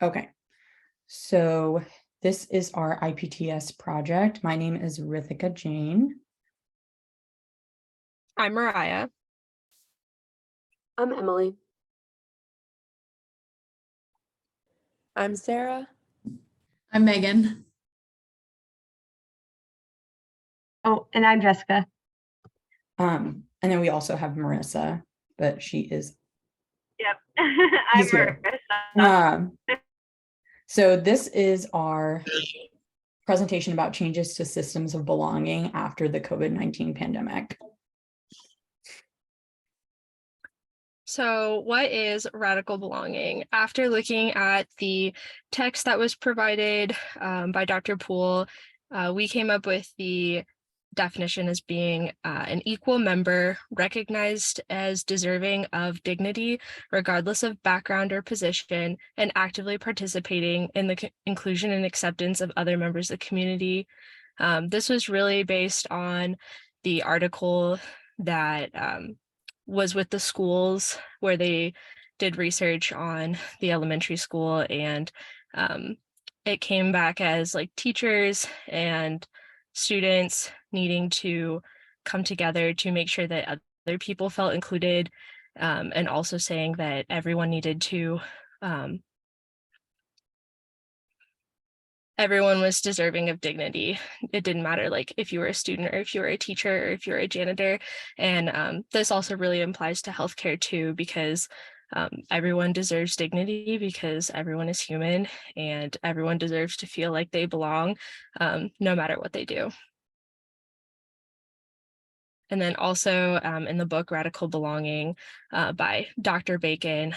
Okay, so this is our IPTS project. My name is Rithika Jain. I'm Mariah. I'm Emily. I'm Sarah. I'm Megan. Oh, and I'm Jessica. And then we also have Marissa, but she is. Yep, I'm here. Marissa. So this is our presentation about changes to systems of belonging after the COVID-19 pandemic. So what is radical belonging? After looking at the text that was provided by Dr. Poole, we came up with the definition as being an equal member recognized as deserving of dignity, regardless of background or position, and actively participating in the inclusion and acceptance of other members of the community. This was really based on the article that was with the schools where they did research on the elementary school, and it came back as like teachers and students needing to come together to make sure that other people felt included, and also saying that everyone needed to everyone was deserving of dignity. It didn't matter like if you were a student or if you were a teacher or if you were a janitor. And this also really applies to healthcare too, because everyone deserves dignity because everyone is human and everyone deserves to feel like they belong, no matter what they do. And then also in the book Radical Belonging by Dr. Bacon,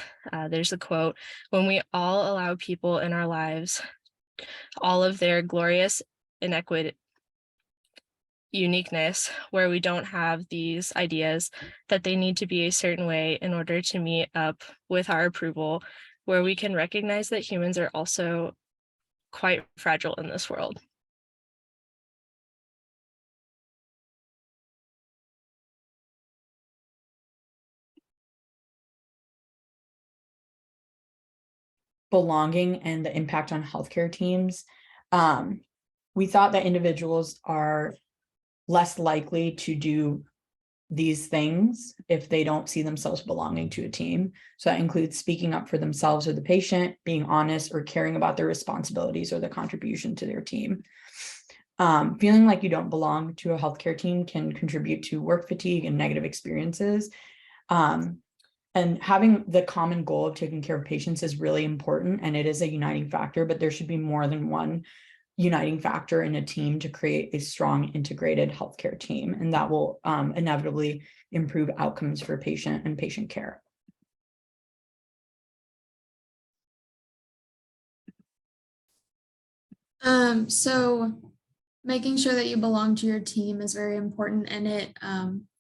there's a quote: "When we all allow people in our lives all of their glorious inequity, uniqueness, where we don't have these ideas that they need to be a certain way in order to meet up with our approval, where we can recognize that humans are also quite fragile in this world." Belonging and the impact on healthcare teams. We thought that individuals are less likely to do these things if they don't see themselves belonging to a team. So that includes speaking up for themselves or the patient, being honest, or caring about their responsibilities or the contribution to their team. Feeling like you don't belong to a healthcare team can contribute to work fatigue and negative experiences. And having the common goal of taking care of patients is really important, and it is a uniting factor, but there should be more than one uniting factor in a team to create a strong integrated healthcare team, and that will inevitably improve outcomes for patient and patient care. So making sure that you belong to your team is very important, and it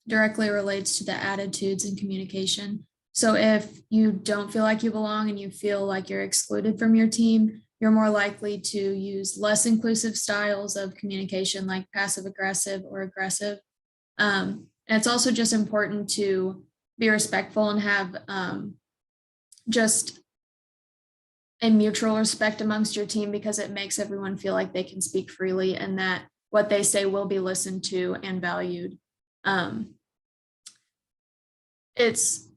directly relates to the attitudes and communication. So if you don't feel like you belong and you feel like you're excluded from your team, you're more likely to use less inclusive styles of communication like passive aggressive or aggressive. And it's also just important to be respectful and have just a mutual respect amongst your team, because it makes everyone feel like they can speak freely and that what they say will be listened to and valued. It's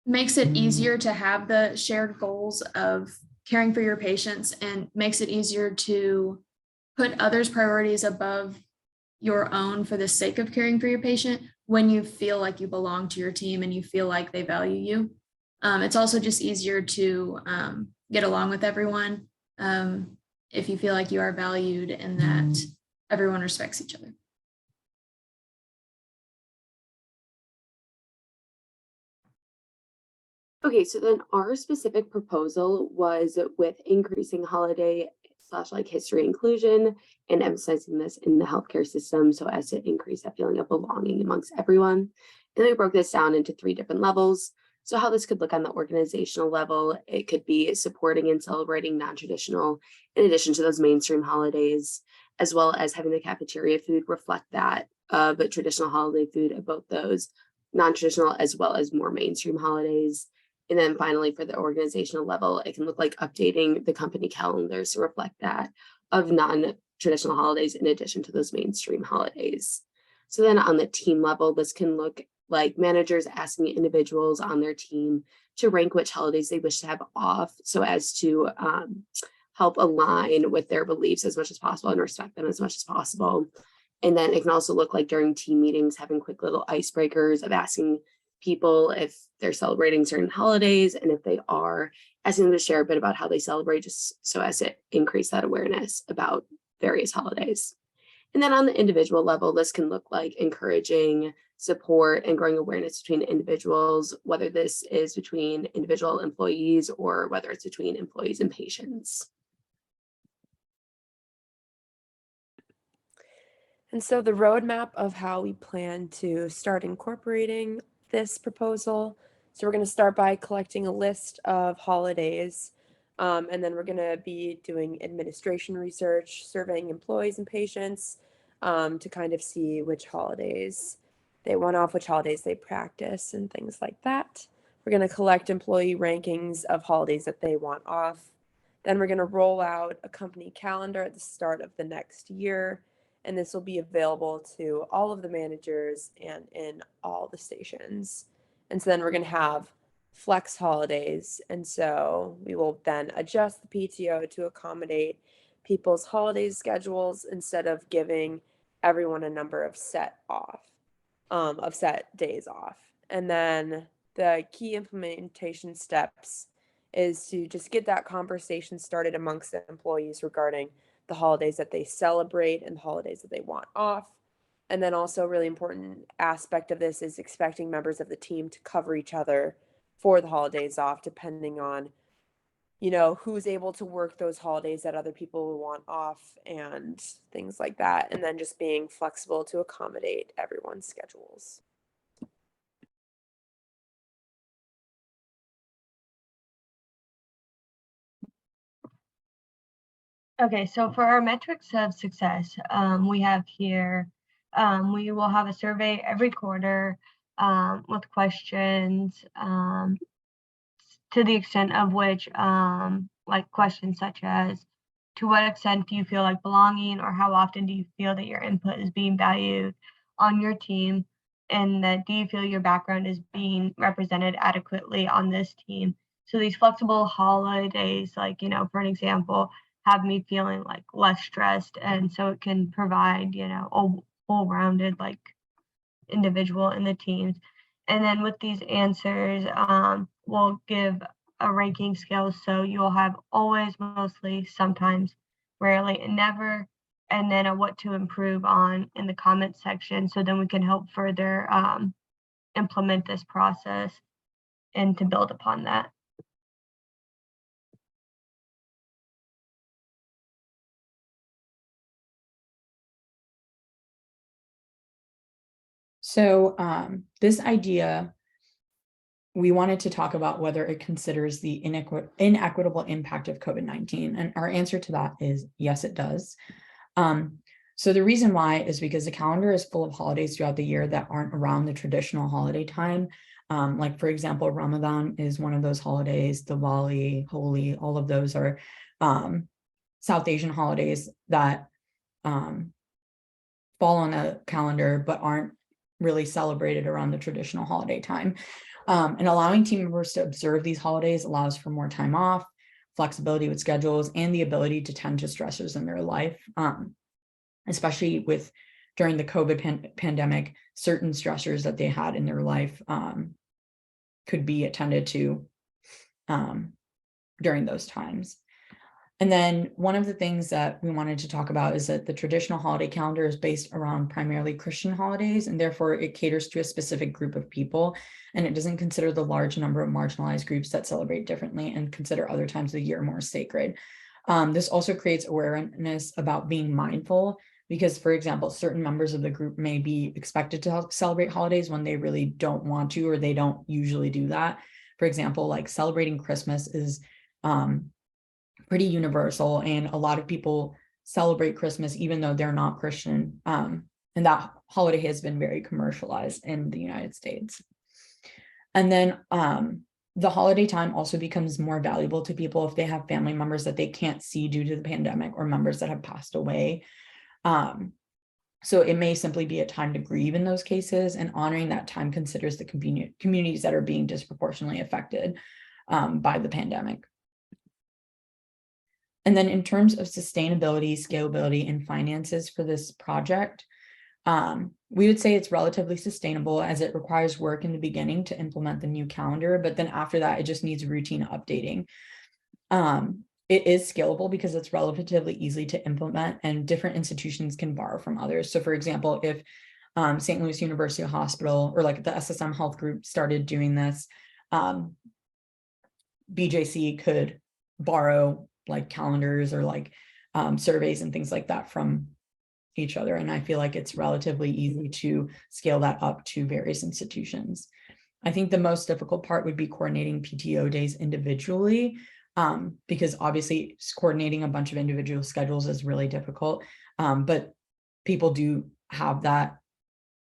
makes it easier to have the shared goals of caring for your patients, and makes it easier to put others' priorities above your own for the sake of caring for your patient when you feel like you belong to your team and you feel like they value you. It's also just easier to get along with everyone if you feel like you are valued and that everyone respects each other. Okay, so then our specific proposal was with increasing holiday / like history inclusion and emphasizing this in the healthcare system so as to increase that feeling of belonging amongst everyone. And we broke this down into 3 different levels. So how this could look on the organizational level, it could be supporting and celebrating non-traditional in addition to those mainstream holidays, as well as having the cafeteria food reflect that of traditional holiday food of both those non-traditional as well as more mainstream holidays. And then finally, for the organizational level, it can look like updating the company calendars to reflect that of non-traditional holidays in addition to those mainstream holidays. So then on the team level, this can look like managers asking individuals on their team to rank which holidays they wish to have off so as to help align with their beliefs as much as possible and respect them as much as possible. And then it can also look like during team meetings, having quick little icebreakers of asking people if they're celebrating certain holidays, and if they are, asking them to share a bit about how they celebrate, just so as to increase that awareness about various holidays. And then on the individual level, this can look like encouraging support and growing awareness between individuals, whether this is between individual employees or whether it's between employees and patients. And so the roadmap of how we plan to start incorporating this proposal. So we're going to start by collecting a list of holidays, and then we're going to be doing administration research, surveying employees and patients to kind of see which holidays they want off, which holidays they practice, and things like that. We're going to collect employee rankings of holidays that they want off. Then we're going to roll out a company calendar at the start of the next year. And this will be available to all of the managers and in all the stations. And so then we're going to have flex holidays. And so we will then adjust the PTO to accommodate people's holiday schedules instead of giving everyone a number of set days off. And then the key implementation steps is to just get that conversation started amongst the employees regarding the holidays that they celebrate and the holidays that they want off. And then also a really important aspect of this is expecting members of the team to cover each other for the holidays off, depending on, who's able to work those holidays that other people will want off and things like that. And then just being flexible to accommodate everyone's schedules. Okay, so for our metrics of success, we have here, we will have a survey every quarter with questions to the extent of which, like questions such as, to what extent do you feel like belonging, or how often do you feel that your input is being valued on your team, and that do you feel your background is being represented adequately on this team? So these flexible holidays, like, for an example, have me feeling like less stressed, and so it can provide, a whole-rounded like individual in the teams. And then with these answers, we'll give a ranking scale. So you'll have always, mostly, sometimes, rarely, and never, and then a what to improve on in the comment section. So then we can help further implement this process and to build upon that. So this idea, we wanted to talk about whether it considers the inequitable impact of COVID-19. And our answer to that is yes, it does. So the reason why is because the calendar is full of holidays throughout the year that aren't around the traditional holiday time. Like, for example, Ramadan is one of those holidays, Diwali, Holi, all of those are South Asian holidays that fall on a calendar but aren't really celebrated around the traditional holiday time. And allowing team members to observe these holidays allows for more time off, flexibility with schedules, and the ability to tend to stressors in their life, especially during the COVID pandemic, certain stressors that they had in their life could be attended to during those times. And then one of the things that we wanted to talk about is that the traditional holiday calendar is based around primarily Christian holidays, and therefore it caters to a specific group of people, and it doesn't consider the large number of marginalized groups that celebrate differently and consider other times of the year more sacred. This also creates awareness about being mindful, because, for example, certain members of the group may be expected to celebrate holidays when they really don't want to, or they don't usually do that. For example, like celebrating Christmas is pretty universal, and a lot of people celebrate Christmas even though they're not Christian. And that holiday has been very commercialized in the United States. And then the holiday time also becomes more valuable to people if they have family members that they can't see due to the pandemic or members that have passed away. So it may simply be a time to grieve in those cases, and honoring that time considers the communities that are being disproportionately affected by the pandemic. And then in terms of sustainability, scalability, and finances for this project, we would say it's relatively sustainable as it requires work in the beginning to implement the new calendar, but then after that, it just needs routine updating. It is scalable because it's relatively easy to implement and different institutions can borrow from others. So for example, if St. Louis University Hospital or like the SSM Health Group started doing this, BJC could borrow like calendars or like surveys and things like that from each other. And I feel like it's relatively easy to scale that up to various institutions. I think the most difficult part would be coordinating PTO days individually, because obviously coordinating a bunch of individual schedules is really difficult. But people do have that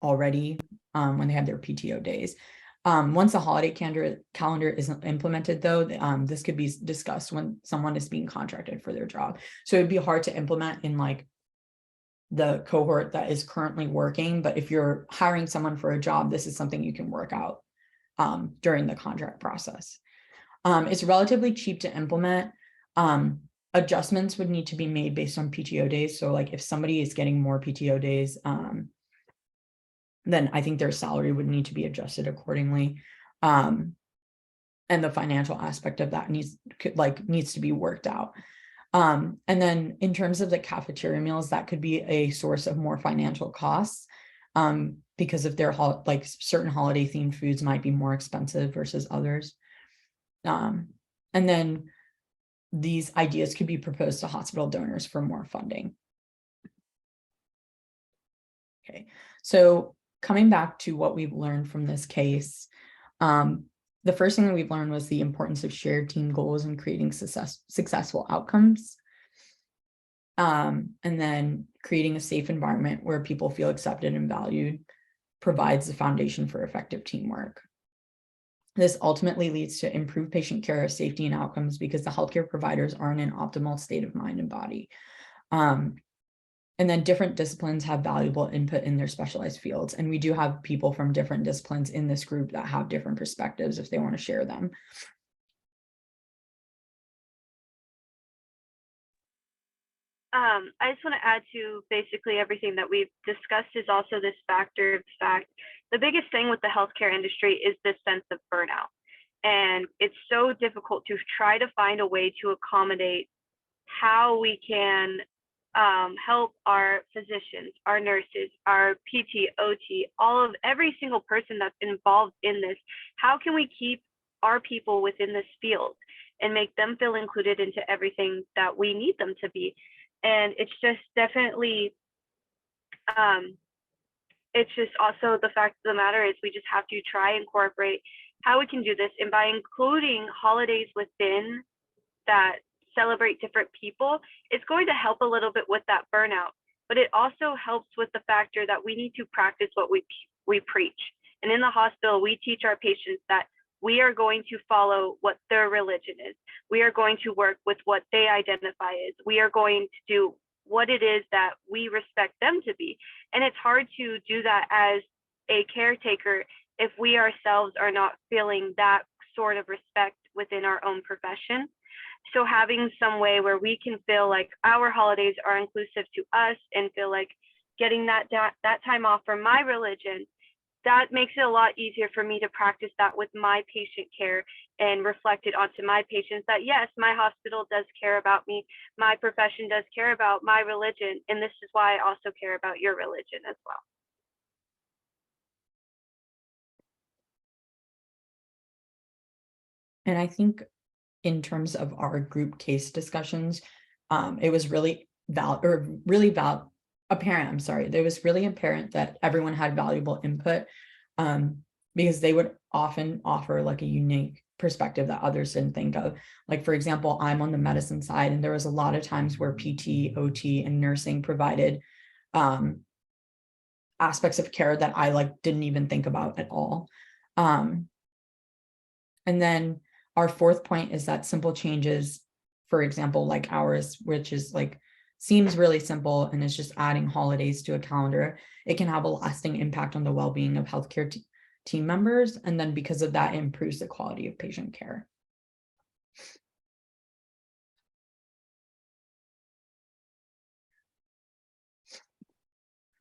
already when they have their PTO days. Once the holiday calendar isn't implemented, though, this could be discussed when someone is being contracted for their job. So it'd be hard to implement in like the cohort that is currently working. But if you're hiring someone for a job, this is something you can work out during the contract process. It's relatively cheap to implement. Adjustments would need to be made based on PTO days. So like if somebody is getting more PTO days, then I think their salary would need to be adjusted accordingly. And the financial aspect of that needs to be worked out. And then in terms of the cafeteria meals, that could be a source of more financial costs, because if they're like certain holiday themed foods might be more expensive versus others. And then these ideas could be proposed to hospital donors for more funding. Okay, so coming back to what we've learned from this case, the first thing that we've learned was the importance of shared team goals and creating successful outcomes. And then creating a safe environment where people feel accepted and valued provides the foundation for effective teamwork. This ultimately leads to improved patient care, safety, and outcomes because the healthcare providers are in an optimal state of mind and body. And then different disciplines have valuable input in their specialized fields. And we do have people from different disciplines in this group that have different perspectives if they want to share them. I just want to add to basically everything that we've discussed is also this factor of fact. The biggest thing with the healthcare industry is this sense of burnout. And it's so difficult to try to find a way to accommodate how we can help our physicians, our nurses, our PT, OT, every single person that's involved in this. How can we keep our people within this field and make them feel included into everything that we need them to be? And it's just definitely, it's just also the fact of the matter is we just have to try and incorporate how we can do this. And by including holidays within that celebrate different people, it's going to help a little bit with that burnout. But it also helps with the factor that we need to practice what we preach. And in the hospital, we teach our patients that we are going to follow what their religion is. We are going to work with what they identify as. We are going to do what it is that we respect them to be. And it's hard to do that as a caretaker if we ourselves are not feeling that sort of respect within our own profession. So having some way where we can feel like our holidays are inclusive to us and feel like getting that time off from my religion, that makes it a lot easier for me to practice that with my patient care and reflect it onto my patients that yes, my hospital does care about me, my profession does care about my religion, and this is why I also care about your religion as well. And I think in terms of our group case discussions, it was really apparent that everyone had valuable input, because they would often offer like a unique perspective that others didn't think of. Like, for example, I'm on the medicine side, and there was a lot of times where PT, OT, and nursing provided aspects of care that I didn't even think about at all. And then our fourth point is that simple changes, for example, like ours, which is like, seems really simple and is just adding holidays to a calendar, it can have a lasting impact on the well-being of healthcare team members. And then because of that, it improves the quality of patient care.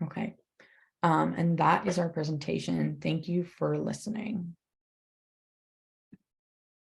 Okay. And that is our presentation. Thank you for listening.